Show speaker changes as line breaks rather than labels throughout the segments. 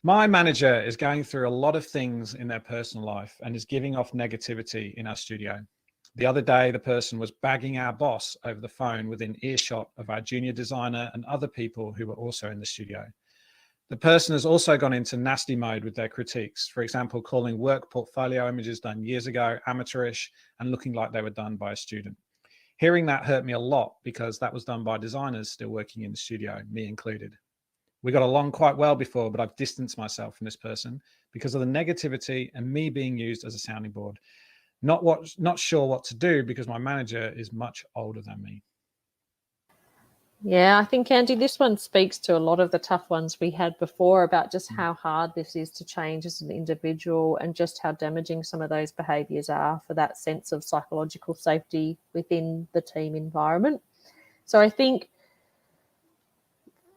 My manager is going through a lot of things in their personal life and is giving off negativity in our studio. The other day, the person was bagging our boss over the phone within earshot of our junior designer and other people who were also in the studio. The person has also gone into nasty mode with their critiques, for example, calling work portfolio images done years ago amateurish and looking like they were done by a student. Hearing that hurt me a lot because that was done by designers still working in the studio, me included. We got along quite well before, but I've distanced myself from this person because of the negativity and me being used as a sounding board. Not sure what to do because my manager is much older than me.
Yeah, I think, Andy, this one speaks to a lot of the tough ones we had before about just how hard this is to change as an individual and just how damaging some of those behaviours are for that sense of psychological safety within the team environment. So I think,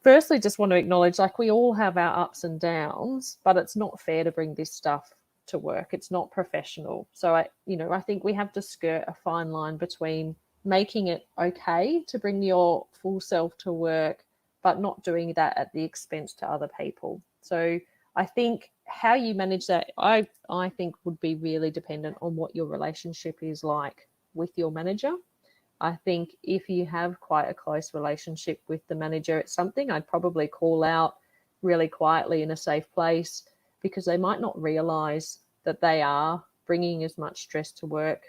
firstly, just want to acknowledge, like, we all have our ups and downs, but it's not fair to bring this stuff to work. It's not professional. So I think we have to skirt a fine line between making it okay to bring your full self to work, but not doing that at the expense to other people. So I think how you manage that, I think would be really dependent on what your relationship is like with your manager. I think if you have quite a close relationship with the manager, it's something I'd probably call out really quietly in a safe place, because they might not realise that they are bringing as much stress to work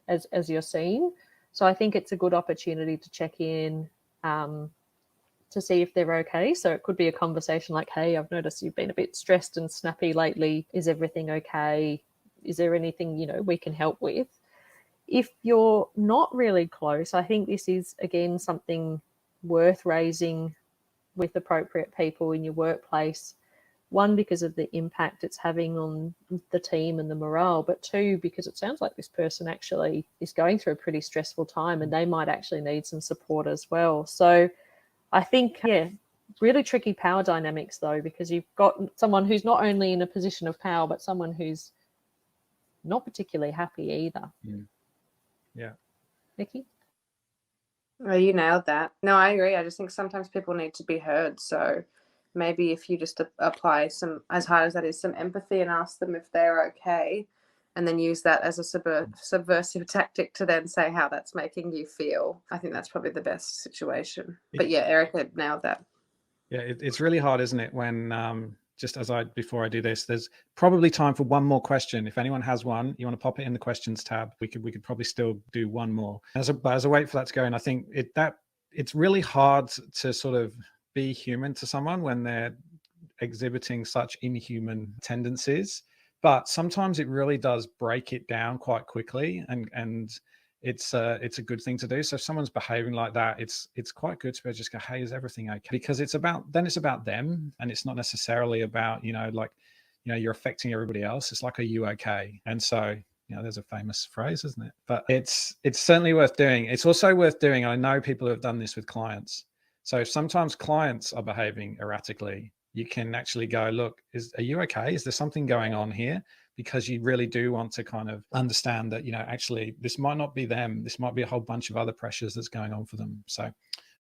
as you're seeing. So I think it's a good opportunity to check in to see if they're okay. So it could be a conversation like, hey, I've noticed you've been a bit stressed and snappy lately. Is everything okay? Is there anything, we can help with? If you're not really close, I think this is, again, something worth raising with appropriate people in your workplace. One, because of the impact it's having on the team and the morale, but two, because it sounds like this person actually is going through a pretty stressful time and they might actually need some support as well. So I think, really tricky power dynamics though, because you've got someone who's not only in a position of power, but someone who's not particularly happy either.
Yeah.
Nikki?
Well, you nailed that. No, I agree. I just think sometimes people need to be heard. So maybe if you just apply some, as hard as that is, some empathy and ask them if they're okay, and then use that as a subversive tactic to then say how that's making you feel. I think that's probably the best situation. But yeah, Erica nailed that.
Yeah, it's really hard, isn't it? When before I do this, there's probably time for one more question. If anyone has one, you want to pop it in the questions tab. We could probably still do one more. As I wait for that to go in, I think it's really hard to sort of be human to someone when they're exhibiting such inhuman tendencies. But sometimes it really does break it down quite quickly, and it's a good thing to do. So if someone's behaving like that, it's quite good to be able to just go, hey, is everything okay? Because it's about them, and it's not necessarily about, you're affecting everybody else. It's like, are you okay? And so, there's a famous phrase, isn't it? But it's certainly worth doing. It's also worth doing. I know people who have done this with clients. So if sometimes clients are behaving erratically, you can actually go, look, are you okay? Is there something going on here? Because you really do want to kind of understand that, actually, this might not be them. This might be a whole bunch of other pressures that's going on for them. So